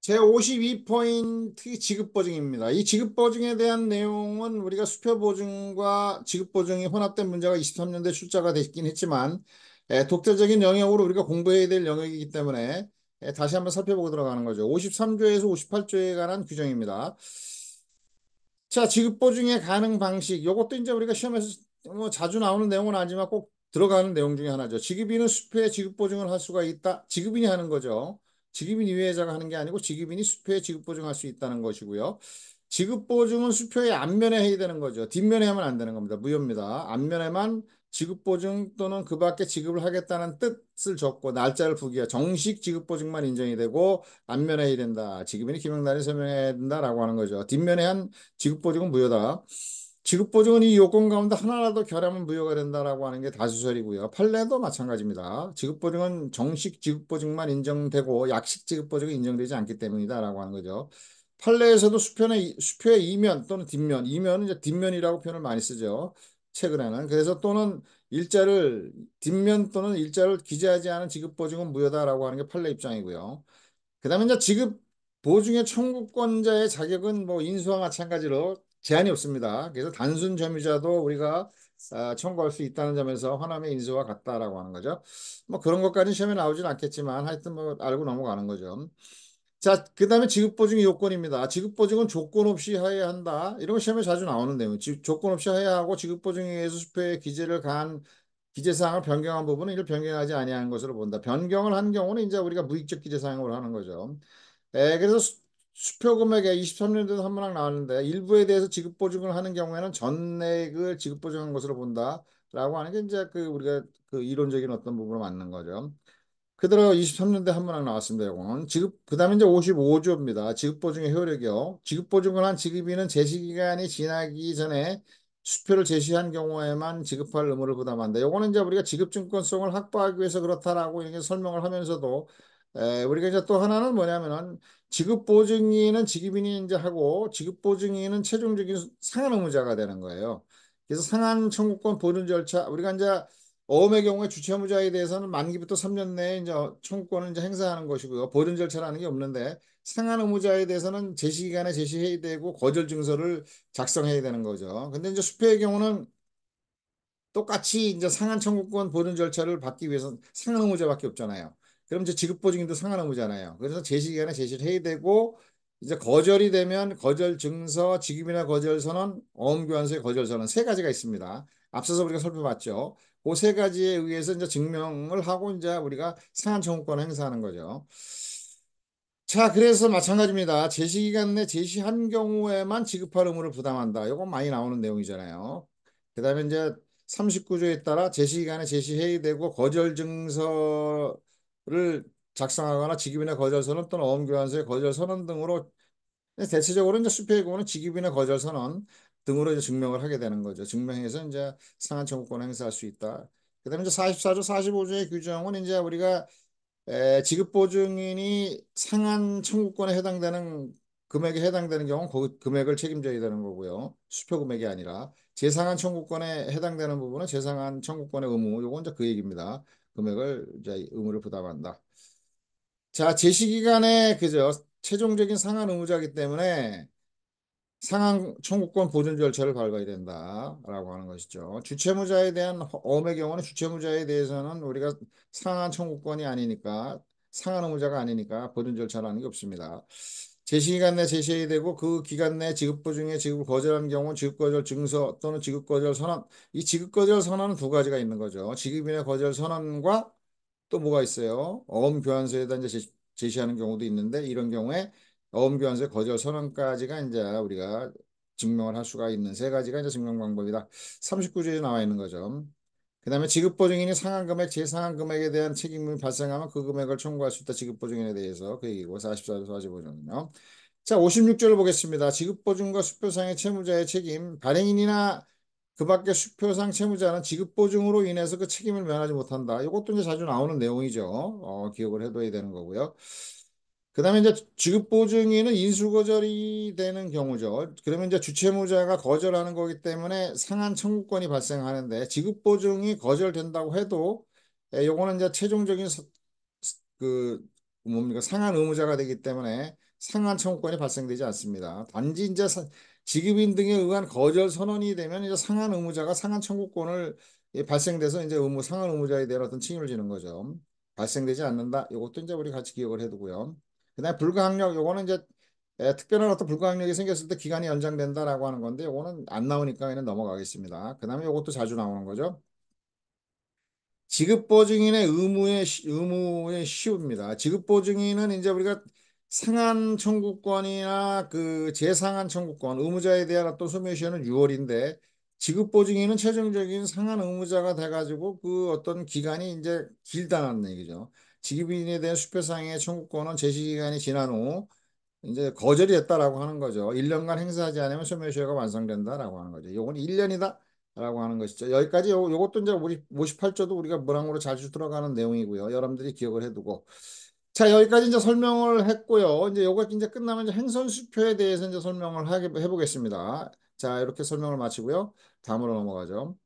제52포인트 지급보증입니다. 이 지급보증에 대한 내용은 우리가 수표보증과 지급보증이 혼합된 문제가 23년도에 출제가 됐긴 했지만 독자적인 영역으로 우리가 공부해야 될 영역이기 때문에 다시 한번 살펴보고 들어가는 거죠. 53조에서 58조에 관한 규정입니다. 자, 지급보증의 가능 방식. 이것도 이제 우리가 시험에서 뭐 자주 나오는 내용은 아니지만 꼭 들어가는 내용 중에 하나죠. 지급인은 수표에 지급보증을 할 수가 있다. 지급인이 하는 거죠. 지급인 이외자가 하는 게 아니고 지급인이 수표에 지급보증할 수 있다는 것이고요. 지급보증은 수표의 앞면에 해야 되는 거죠. 뒷면에 하면 안 되는 겁니다. 무효입니다. 앞면에만 지급보증 또는 그 밖에 지급을 하겠다는 뜻을 적고 날짜를 부기하 정식 지급보증만 인정이 되고 앞면에 해야 된다. 지급인이 기명날에 서명해야 된다라고 하는 거죠. 뒷면에 한 지급보증은 무효다. 지급보증은 이 요건 가운데 하나라도 결하면 무효가 된다라고 하는 게 다수설이고요. 판례도 마찬가지입니다. 지급보증은 정식 지급보증만 인정되고 약식 지급보증은 인정되지 않기 때문이다라고 하는 거죠. 판례에서도 수표의 이면 또는 뒷면, 이면은 이제 뒷면이라고 표현을 많이 쓰죠. 최근에는. 그래서 또는 일자를 뒷면 또는 일자를 기재하지 않은 지급보증은 무효다라고 하는 게 판례 입장이고요. 그다음에 이제 지급 보증의 청구권자의 자격은 뭐 인수와 마찬가지로 제한이 없습니다. 그래서 단순 점유자도 우리가 청구할 수 있다는 점에서 허남의 인수와 같다라고 하는 거죠. 뭐 그런 것까지는 시험에 나오진 않겠지만 하여튼 뭐 알고 넘어가는 거죠. 자, 그다음에 지급보증의 요건입니다. 지급보증은 조건 없이 하여야 한다. 이런 거 시험에 자주 나오는 내용. 조건 없이 하여야 하고 지급보증에 의해서 수표의 기재를 가한 기재사항을 변경한 부분은 이를 변경하지 아니하는 것으로 본다. 변경을 한 경우는 이제 우리가 무익적 기재사항으로 하는 거죠. 그래서 수표 금액에 23년도에도 한 문항 나왔는데 일부에 대해서 지급 보증을 하는 경우에는 전액을 지급 보증한 것으로 본다라고 하는 게 이제 그 우리가 그 이론적인 어떤 부분으로 맞는 거죠. 그대로 23년도에 한 문항 나왔습니다. 이거는 지급 그다음에 이제 55조입니다. 지급 보증의 효력이요. 지급 보증을 한 지급인은 제시 기간이 지나기 전에 수표를 제시한 경우에만 지급할 의무를 부담한다. 요거는 이제 우리가 지급 증권성을 확보하기 위해서 그렇다라고 이렇게 설명을 하면서도 우리가 이제 또 하나는 뭐냐면은 지급 보증인은 지급인이 이제 하고 지급 보증인은 최종적인 상한 의무자가 되는 거예요. 그래서 상한 청구권 보존 절차 우리가 이제 어음의 경우에 주체무자에 대해서는 만기부터 3년 내에 이제 청구권을 이제 행사하는 것이고요. 보존 절차라는 게 없는데 상한 의무자에 대해서는 제시 기간에 제시해야 되고 거절 증서를 작성해야 되는 거죠. 근데 이제 수표의 경우는 똑같이 이제 상한 청구권 보존 절차를 받기 위해서 상한 의무자밖에 없잖아요. 그럼 이제 지급 보증인도 상한 의무잖아요. 그래서 제시 기간에 제시를 해야 되고 이제 거절이 되면 거절 증서, 지급이나 거절 선언, 어음교환서의 거절 선언 세 가지가 있습니다. 앞서서 우리가 살펴봤죠. 그 세 가지에 의해서 이제 증명을 하고 이제 우리가 상한 청구권을 행사하는 거죠. 자, 그래서 마찬가지입니다. 제시기간 내 제시한 경우에만 지급할 의무를 부담한다. 이건 많이 나오는 내용이잖아요. 그다음에 이제 39조에 따라 제시기간에 제시해야 되고 거절 증서를 작성하거나 지급이나 거절선언 또는 어음교환서의 거절선언 등으로 대체적으로 이제 수표의 경우는 지급이나 거절선언 등으로 이제 증명을 하게 되는 거죠. 증명해서 이제 상한 청구권을 행사할 수 있다. 그다음에 이제 44조, 45조의 규정은 이제 우리가 지급보증인이 상한 청구권에 해당되는 금액에 해당되는 경우는 그 금액을 책임져야 되는 거고요. 수표 금액이 아니라 재상한 청구권에 해당되는 부분은 재상한 청구권의 의무. 요건 이제 그 얘기입니다. 금액을 이제 의무를 부담한다. 자, 제시기간에 그죠. 최종적인 상한 의무자이기 때문에 상한 청구권 보존 절차를 밟아야 된다라고 하는 것이죠. 주체무자에 대한 어음의 경우는 주체무자에 대해서는 우리가 상한 청구권이 아니니까 상한 의무자가 아니니까 보존 절차라는 게 없습니다. 제시기간 내 제시해야 되고 그 기간 내 지급보증에 지급을 거절한 경우 지급거절 증서 또는 지급거절 선언 이 지급거절 선언은 두 가지가 있는 거죠. 지급인의 거절 선언과 또 뭐가 있어요? 어음교환서에다 이제 제시하는 경우도 있는데 이런 경우에 어음교환서의 거절 선언까지가 이제 우리가 증명을 할 수가 있는 세 가지가 이제 증명 방법이다. 39조에 나와 있는 거죠. 그다음에 지급보증인이 상한 금액, 제상한 금액에 대한 책임이 발생하면 그 금액을 청구할 수 있다. 지급보증인에 대해서 그 얘기고 44조, 45조는요. 자, 56조를 보겠습니다. 지급보증과 수표상의 채무자의 책임, 발행인이나 그 밖에 수표상 채무자는 지급보증으로 인해서 그 책임을 면하지 못한다. 이것도 이제 자주 나오는 내용이죠. 기억을 해둬야 되는 거고요. 그다음에 이제 지급보증인은 인수거절이 되는 경우죠. 그러면 이제 주채무자가 거절하는 거기 때문에 상한 청구권이 발생하는데 지급보증이 거절된다고 해도 요거는 이제 최종적인 그 뭡니까 상한 의무자가 되기 때문에 상한 청구권이 발생되지 않습니다. 단지 이제 지급인 등에 의한 거절 선언이 되면 이제 상한 의무자가 상한 청구권을 발생돼서 이제 상한 의무자에 대한 어떤 칭의를 주는 거죠. 발생되지 않는다. 이것도 이제 우리 같이 기억을 해두고요. 그다음에 불가항력 요거는 이제 특별한 어떤 불가항력이 생겼을 때 기간이 연장된다라고 하는 건데 요거는 안 나오니까 그냥 넘어가겠습니다. 그다음에 요것도 자주 나오는 거죠. 지급보증인의 의무의 시효입니다. 지급보증인은 이제 우리가 상한 청구권이나 그 재상한 청구권, 의무자에 대한 어떤 소멸시효는 6월인데 지급보증인은 최종적인 상한 의무자가 돼가지고 그 어떤 기간이 이제 길다는 얘기죠. 지급인에 대한 수표상의 청구권은 제시기간이 지난 후 이제 거절이 됐다라고 하는 거죠. 1년간 행사하지 않으면 소멸시효가 완성된다라고 하는 거죠. 요건 1년이다. 라고 하는 것이죠. 여기까지 요것도 이제 우리 58조도 우리가 문항으로 자주 들어가는 내용이고요. 여러분들이 기억을 해두고. 자, 여기까지 이제 설명을 했고요. 이제 요거 이제 끝나면 이제 행선수표에 대해서 이제 설명을 해보겠습니다. 자, 이렇게 설명을 마치고요. 다음으로 넘어가죠.